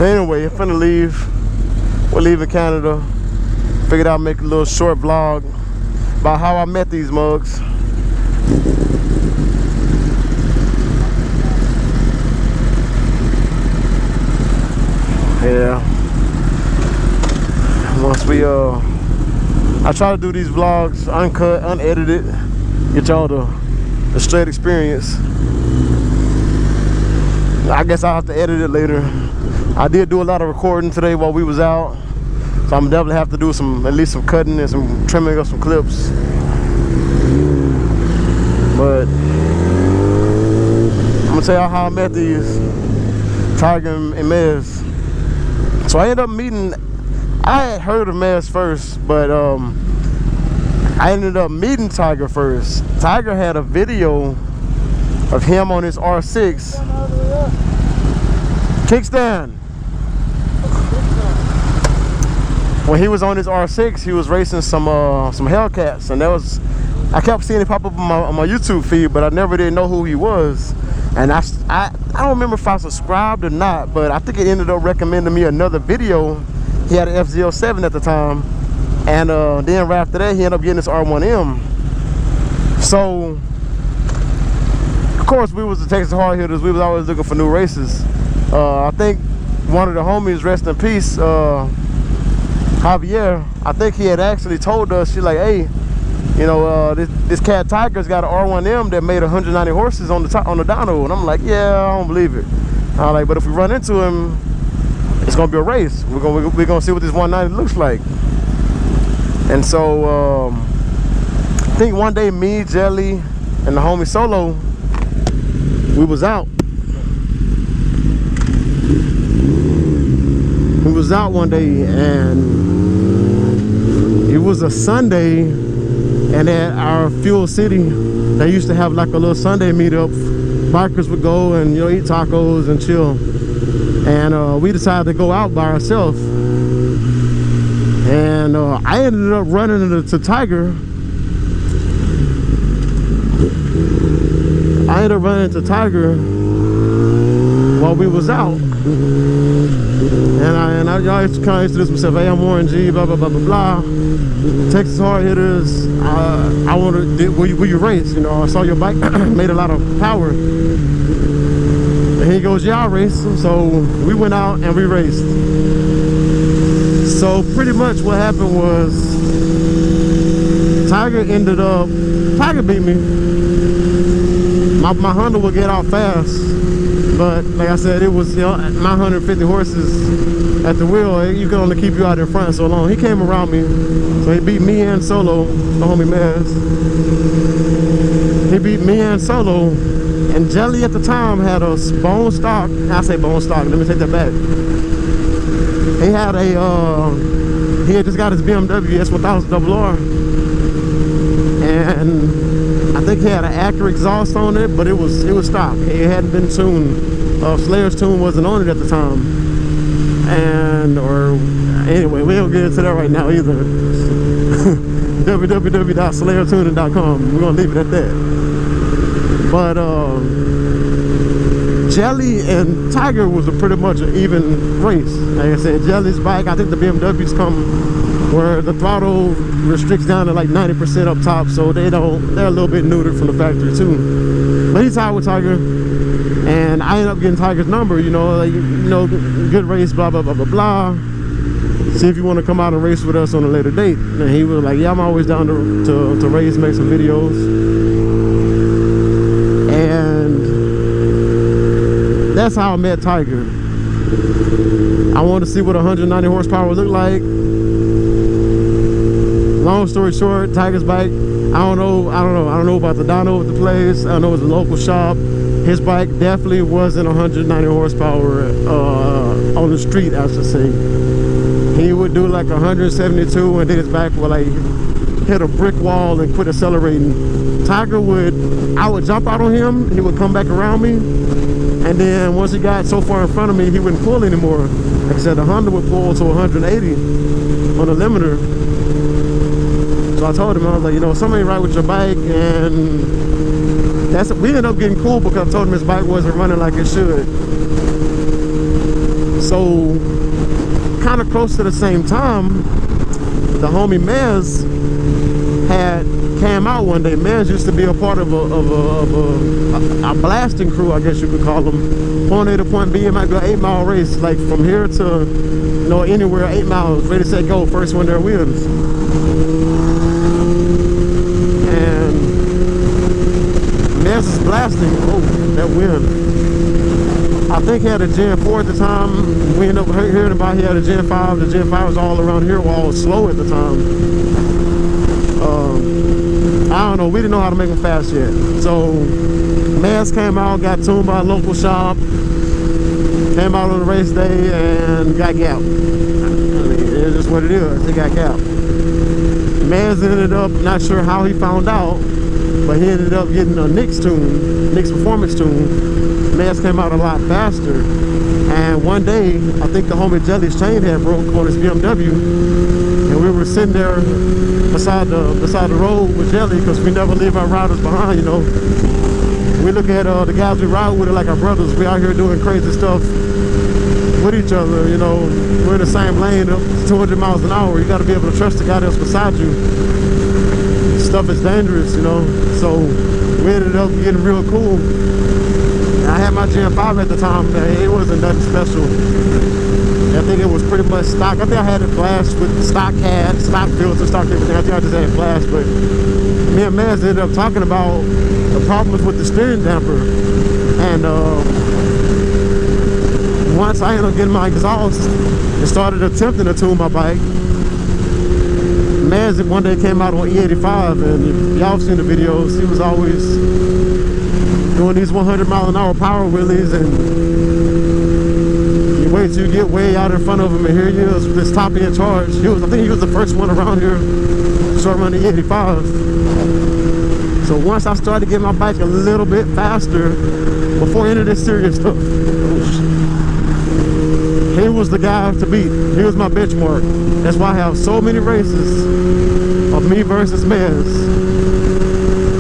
So anyway, I'm finna leave. We're leaving Canada. Figured I'd make a little short vlog about how I met these mugs. Yeah. Once we I try to do these vlogs uncut, unedited, get y'all the straight experience. I guess I'll have to edit it later. I did do a lot of recording today while we was out, so I'm definitely have to do at least some cutting and some trimming of some clips. But I'm gonna tell y'all how I met these Tiger and Mezz. So I ended up meeting, I had heard of Mezz first, but I ended up meeting Tiger first. Tiger had a video of him on his R6 kickstand. When he was on his R6, he was racing some Hellcats, and I kept seeing it pop up on my YouTube feed, but I never did know who he was. And I don't remember if I subscribed or not, but I think it ended up recommending me another video. He had an FZ07 at the time, and then right after that, he ended up getting this R1M. So, of course, we was the Texas hard hitters. We was always looking for new races. I think one of the homies, rest in peace, Javier, I think he had actually told us, she's like, hey, you know, this cat Tiger's got an R1M that made 190 horses on the dyno. And I'm like, yeah, I don't believe it. I'm like, but if we run into him, it's gonna be a race. We're gonna see what this 190 looks like. And so I think one day me, Jelly, and the homie Solo, we was out. We was out one day, and it was a Sunday, and at our Fuel City, they used to have like a little Sunday meetup. Bikers would go and, you know, eat tacos and chill. And we decided to go out by ourselves. And I ended up running into Tiger. I ended up running into Tiger while we was out. And I kind of introduced myself. Hey, I'm Warren G, blah, blah, blah, blah, blah. Texas hard hitters. I want to, will you race? You know, I saw your bike made a lot of power. And he goes, yeah, I'll race. So we went out and we raced. So pretty much what happened was Tiger beat me. My Honda would get off fast. But like I said, it was, you know, my 150 horses at the wheel, you can only keep you out in front so long. He came around me, so he beat me and Solo, the homie Mezz. He beat me and Solo, and Jelly at the time had a bone stock. I say bone stock, let me take that back. He had he had just got his BMW S1000RR, and I think he had an Acura exhaust on it, but it was stock. It hadn't been tuned. Slayer's tune wasn't on it at the time. Anyway, we don't get into that right now either. www.slayertuning.com. We're gonna leave it at that. But Jelly and Tiger was pretty much an even race. Like I said, Jelly's bike, I think the BMWs come where the throttle restricts down to like 90% up top, so they're a little bit neutered from the factory too. But he's tied with Tiger, and I ended up getting Tiger's number. You know, like, good race, blah blah blah blah blah. See if you want to come out and race with us on a later date. And he was like, yeah, I'm always down to race, make some videos. And that's how I met Tiger. I wanted to see what 190 horsepower would look like. Long story short, Tiger's bike, I don't know about the dyno of the place. I know it's a local shop. His bike definitely wasn't 190 horsepower on the street, I should say. He would do like 172, and then his bike would like hit a brick wall and quit accelerating. I would jump out on him, he would come back around me, and then once he got so far in front of me, he wouldn't pull anymore. Like I said, the Honda would pull to 180 on the limiter. So I told him, I was like, you know, something ain't right with your bike, and we ended up getting cool because I told him his bike wasn't running like it should. So kind of close to the same time, the homie Mezz had came out one day. Mezz used to be a part of a blasting crew, I guess you could call them. Point A to point B, it might be an 8-mile race, like from here to, you know, anywhere 8 miles, ready, set, go, first one there wins. And Mezz is blasting, oh, that win. I think he had a Gen 4 at the time. We ended up hearing about he had a Gen 5. The Gen 5 was all around here, were all slow at the time. I don't know, we didn't know how to make them fast yet. So Mezz came out, got tuned by a local shop, came out on the race day and got gapped. I mean, it's just what it is, he got gapped. Mezz ended up, not sure how he found out, but he ended up getting a Nix tune, Nix performance tune. Mezz came out a lot faster. And one day, I think the homie Jelly's chain had broke on his BMW, and we were sitting there beside the road with Jelly, because we never leave our riders behind, you know. We look at the guys we ride with like our brothers. We out here doing crazy stuff with each other, you know. We're in the same lane, 200 miles an hour. You got to be able to trust the guy that's beside you. Stuff is dangerous, you know. So we ended up getting real cool. I had my Gen 5 at the time, man. It wasn't nothing special. I think it was pretty much stock. I think I had it flashed with the stock hat, stock filter, stock everything. I think I just had it flashed, but me and Mezz ended up talking about the problems with the steering damper. And once I ended up getting my exhaust and started attempting to tune my bike, Mezz one day came out on E85, and y'all seen the videos. He was always doing these 100-mile-an-hour power wheelies, and you wait till you get way out in front of him, and here he is with his top end charge. I think he was the first one around here to start running 85. So once I started getting my bike a little bit faster, before any of this serious stuff, he was the guy to beat. He was my benchmark. That's why I have so many races of me versus Mezz.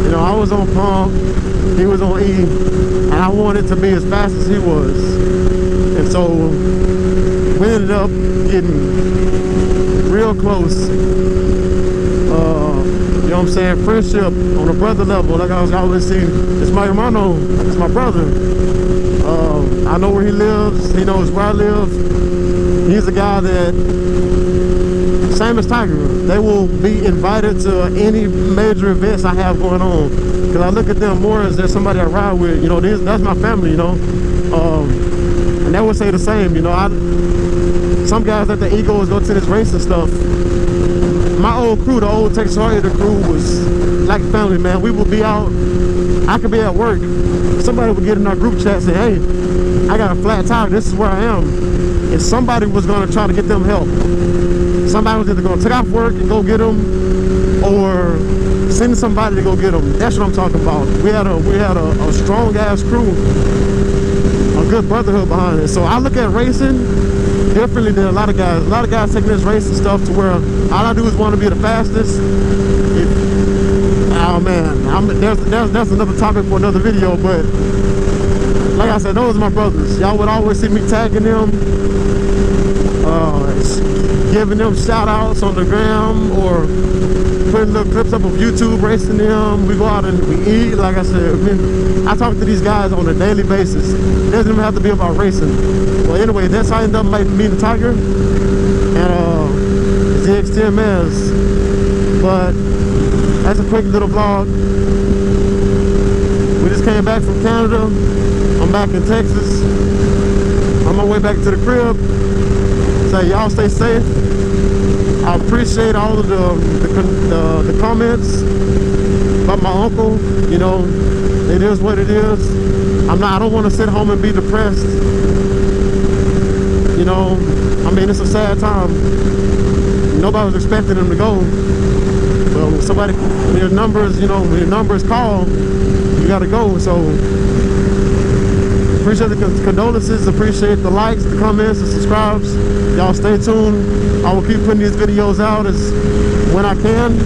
You know, I was on pump, he was on E, and I wanted to be as fast as he was. And so we ended up getting real close. You know what I'm saying? Friendship on a brother level. Like I was always saying, it's my hermano, it's my brother. I know where he lives, he knows where I live. He's a guy that, same as Tiger, they will be invited to any major events I have going on. Because I look at them more as they're somebody I ride with. You know, that's my family, you know. And they would say the same, you know. Some guys let the egos go to this race and stuff. My old crew, the old Texas Harrier crew, was like family, man. We would be out, I could be at work. Somebody would get in our group chat and say, hey, I got a flat tire, this is where I am. And somebody was gonna try to get them help. Somebody was either gonna take off work and go get them, or send somebody to go get them. That's what I'm talking about. We had a strong ass crew, a good brotherhood behind it. So I look at racing differently than a lot of guys. A lot of guys taking this racing stuff to where all I do is want to be the fastest. Oh man, that's another topic for another video. But like I said, those are my brothers. Y'all would always see me tagging them, giving them shout outs on the gram, or putting little clips up of YouTube racing them. We go out and we eat. Like I said, I talk to these guys on a daily basis. It doesn't even have to be about racing. Well, anyway, that's how I ended up meeting Tiger and Zx10Mezz. But that's a quick little vlog. We just came back from Canada. I'm back in Texas. On my way back to the crib. So y'all stay safe. I appreciate all of the comments about my uncle. You know, it is what it is. I don't want to sit home and be depressed. You know, I mean, it's a sad time. Nobody was expecting him to go. But when your numbers, you know, when your numbers call, you gotta go. So appreciate the condolences, appreciate the likes, the comments, the subscribes. Y'all stay tuned. I will keep putting these videos out when I can.